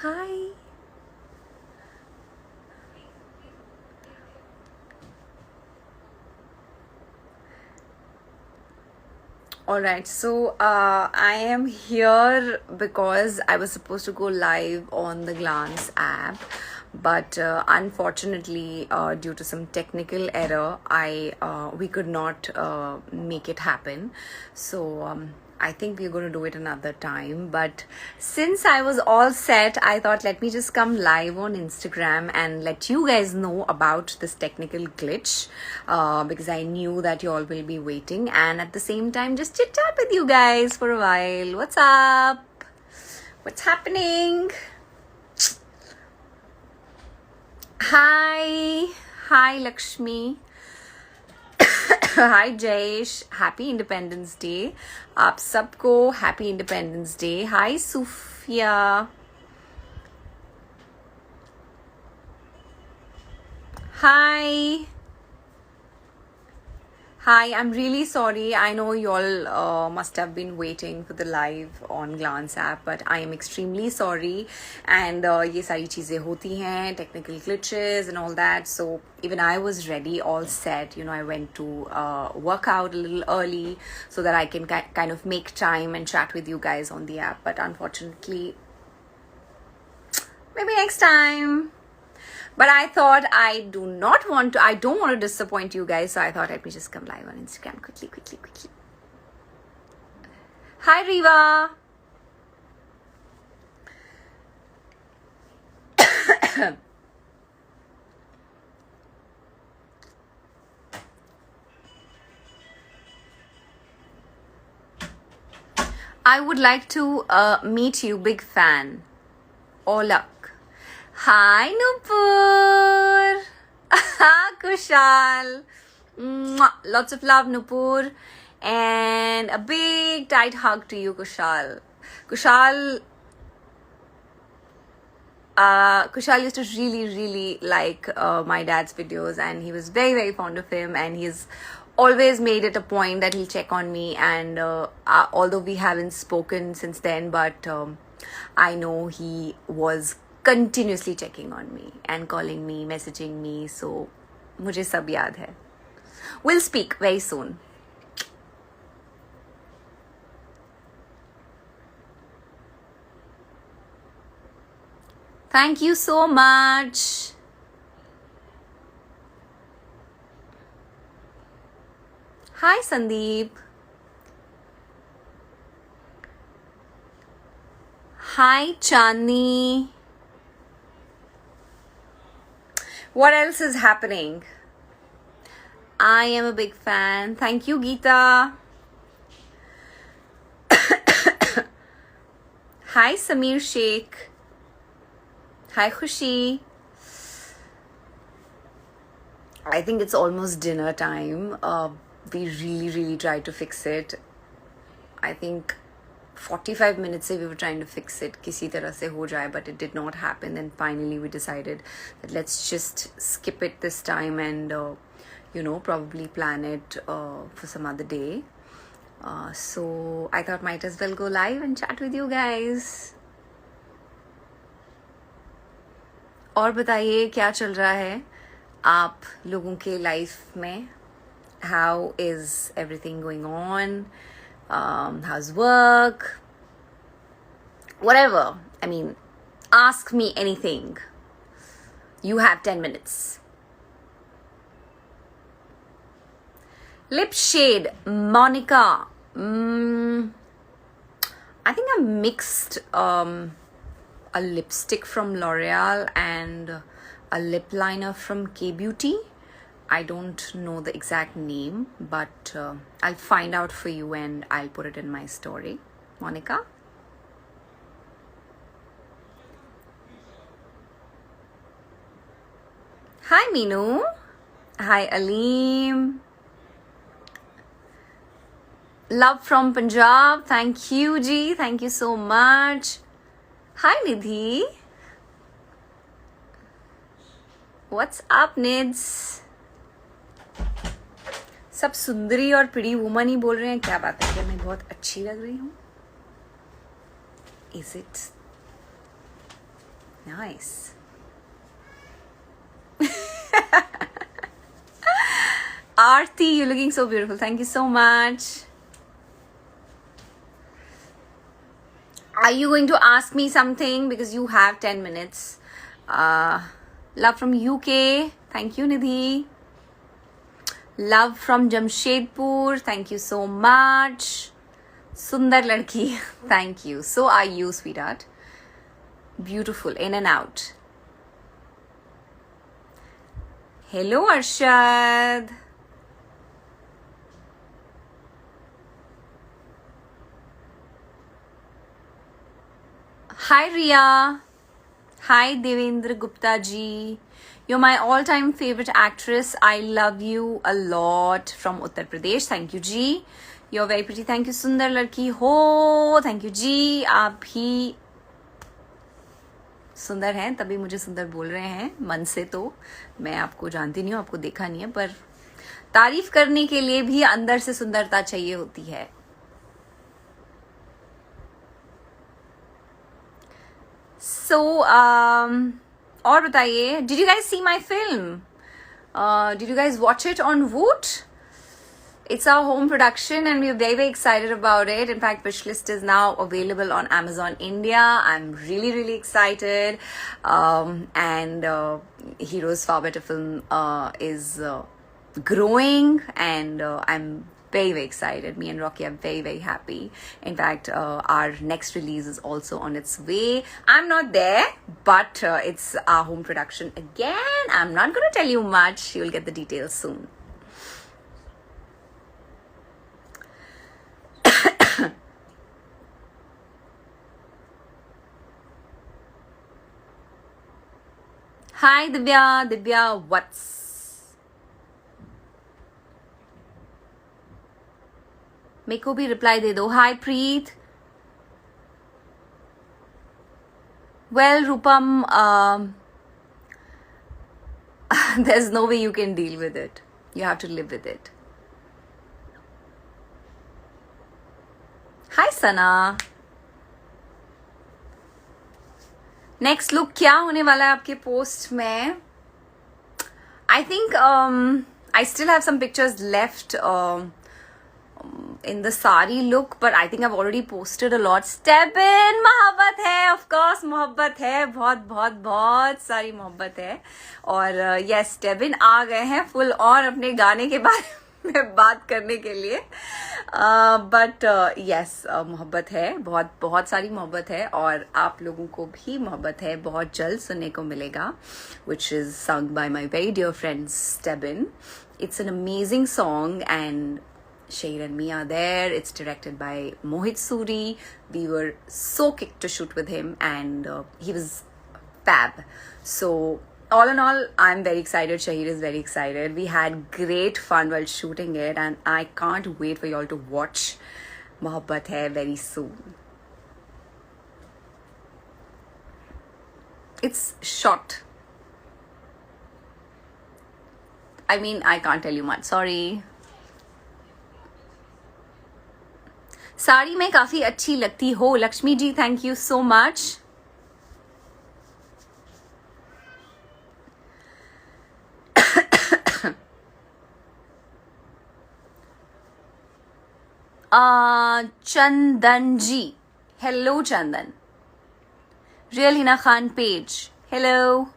Hi. All right, so I am here because I was supposed to go live on the Glance app, but unfortunately, due to some technical error, I we could not make it happen. So I think we're going to do it another time. But since I was all set, I thought let me just come live on Instagram and let you guys know about this technical glitch because I knew that you all will be waiting, and at the same time, just chit chat with you guys for a while. What's up? What's happening? Hi. Hi, Lakshmi. Hi Jayesh, happy independence day आप सबको, happy independence day. Hi Sufiya. Hi. Hi, I'm really sorry. I know you all must have been waiting for the live on Glance app, but I am extremely sorry. And ये सारी चीज़ें होती हैं, technical glitches and all that. So even I was ready, all set. You know, I went to work out a little early so that I can kind of make time and chat with you guys on the app. But unfortunately, maybe next time. But I thought I don't want to disappoint you guys, so I thought let me just come live on Instagram quickly. Hi, Riva. I would like to meet you, big fan. All luck. Hi, Nupur. Kushal. Mwah. Lots of love, Nupur. And a big tight hug to you, Kushal. Kushal used to really like my dad's videos, and he was very fond of him, and he's always made it a point that he'll check on me. And although we haven't spoken since then, but I know he was continuously checking on me and calling me, messaging me, so मुझे सब याद है. We'll speak very soon. Thank you so much. Hi, Sandeep. Hi, Chandni. What else is happening? I am a big fan. Thank you, Geeta. Hi, Samir Sheikh. Hi, Khushi. I think it's almost dinner time. We really tried to fix it. I think 45 minutes we were trying to fix it किसी तरह से हो जाए, but it did not happen. And finally we decided that let's just skip it this time and probably plan it for some other day. So I thought might as well go live and chat with you guys. और बताइए क्या चल रहा है आप लोगों के life में? How is everything going on? How's work? Whatever. I mean, ask me anything. You have 10 minutes. Lip shade, Monica. I think I mixed a lipstick from L'Oreal and a lip liner from K-Beauty. I don't know the exact name, but I'll find out for you and I'll put it in my story. Monica? Hi, Meenu. Hi, Aleem. Love from Punjab. Thank you, Ji. Thank you so much. Hi, Nidhi. What's up, Nids? सब सुंदरी और pretty woman ही बोल रहे हैं. क्या बात है? क्या मैं बहुत अच्छी लग रही हूँ? Is it? Nice. Aarti, you're looking so beautiful. Thank you so much. Are you going to ask me something? Because you have 10 minutes. Love from UK. Thank you, Nidhi. Love from Jamshedpur. Thank you so much. Sundar Ladki. Thank you. So are you, sweetheart. Beautiful. In and out. Hello, Arshad. Hi, Ria. Hi, Devendra Gupta ji. You're my all-time favorite actress. I love you a lot. From Uttar Pradesh. Thank you, ji. You're very pretty. Thank you, Sundar Ladki. Ho. Thank you, ji. आप ही सुंदर हैं, तभी मुझे सुंदर बोल रहे हैं मन से। तो मैं आपको जानती नहीं हूँ, आपको देखा नहीं है, पर तारीफ करने के लिए भी अंदर से सुंदरता चाहिए होती है। So, और बताइए, did you guys see my film? Did you guys watch it on Voot? It's our home production and we're very, very excited about it. In fact, Wishlist is now available on Amazon India. I'm really, really excited. And Heroes Far Better film is growing, and I'm very, very excited. Me and Rocky are very, very happy. In fact, our next release is also on its way. I'm not there, but it's our home production again. I'm not going to tell you much. You'll get the details soon. Hi Divya, Divya, what's? मेरे को भी reply दे दो. Hi Preet. Well, Rupam, there's no way you can deal with it. You have to live with it. Hi Sana. Next look क्या होने वाला है आपके post में? I think I still have some pictures left in the sari look, but I think I've already posted a lot. Step in, मोहब्बत है, of course मोहब्बत है, बहुत बहुत बहुत सारी मोहब्बत है। और yes, step in आ गए हैं फुल और अपने गाने के बारे में बात करने के लिए। बट yes, मोहब्बत है, बहुत बहुत सारी मोहब्बत है, और आप लोगों को भी मोहब्बत है बहुत जल्द सुनने को मिलेगा, which is sung by my very dear friend Stebin. It's an amazing song and Shahir and me are there. It's directed by Mohit Suri. We were so kicked to shoot with him, and he was fab. So all in all, I'm very excited. Shahir is very excited. We had great fun while shooting it, and I can't wait for y'all to watch Mohabbat Hai very soon. It's short. I mean, I can't tell you much. Sorry. Sari में काफी अच्छी लगती हो Lakshmi ji, thank you so much. Chandan ji, hello Chandan. Real Hina Khan page, hello.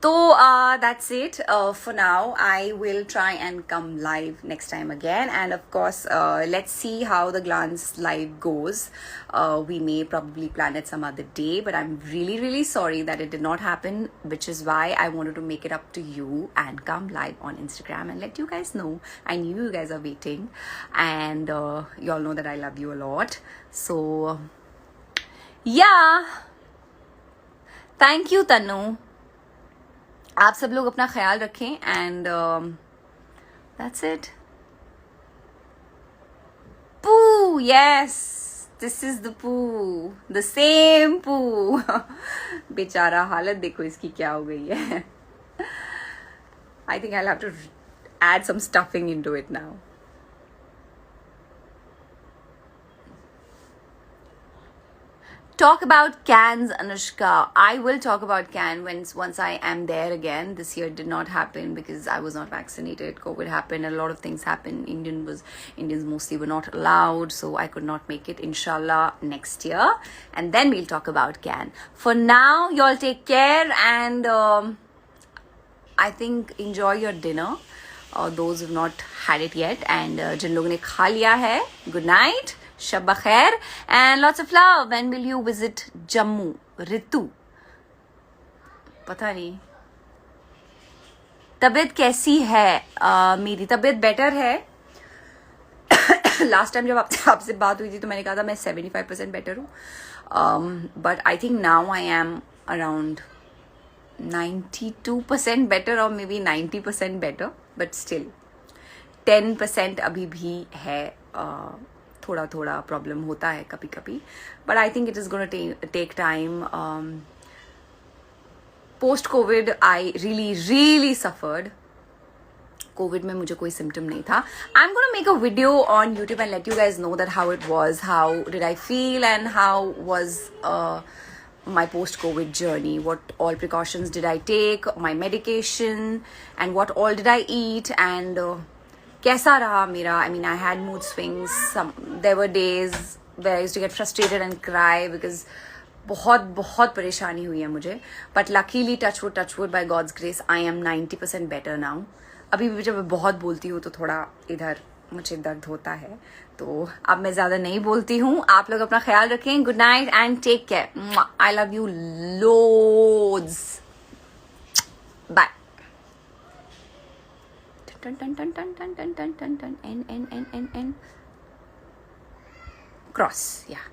So that's it for now. I will try and come live next time again, and of course let's see how the Glance live goes. We may probably plan it some other day, but I'm really sorry that it did not happen, which is why I wanted to make it up to you and come live on Instagram and let you guys know. I knew you guys are waiting, and you all know that I love you a lot. So yeah, thank you Tanu. आप सब लोग अपना ख्याल रखें, and that's it. Pooh, yes, this is the Pooh, the same Pooh. बेचारा, हालत देखो इसकी क्या हो गई है। I think I have to add some stuffing into it now. talk about Cannes, Anushka. I will talk about Cannes once I am there again. This year did not happen because I was not vaccinated. COVID happened. A lot of things happened. Indians mostly were not allowed, so I could not make it. Inshallah, next year, and then we'll talk about Cannes. For now, y'all take care, and I think enjoy your dinner. Those who've not had it yet, and जिन लोगों ने खा लिया है, good night. Shabba khair and lots of love. When will you visit Jammu? Ritu. पता नहीं. तबीयत कैसी है? मेरी तबीयत बेटर है. लास्ट टाइम जब आपसे बात हुई थी तो मैंने कहा था मैं 75% बेटर हूँ. But I think now I am around 92% better or maybe 90% better. But still 10% अभी भी है. थोड़ा थोड़ा प्रॉब्लम होता है कभी कभी, but I think it is gonna take time. Post COVID I really suffered. COVID में मुझे कोई सिम्टम नहीं था. I am gonna make a video on YouTube and let you guys know that how it was, how did I feel and how was my post-COVID journey, what all precautions did I take, my medication, and what all did I eat, and कैसा रहा मेरा. I mean, I had mood swings. There were days where I used to get frustrated and cry because बहुत परेशानी हुई है मुझे. But luckily, touch wood, by God's grace, I am 90% better now. अभी भी जब मैं बहुत बोलती हूँ तो थोड़ा इधर मुझे दर्द होता है, तो अब मैं ज़्यादा नहीं बोलती हूँ. आप लोग अपना ख्याल रखें. Good night and take care. I love you loads. Bye. N cross, yeah.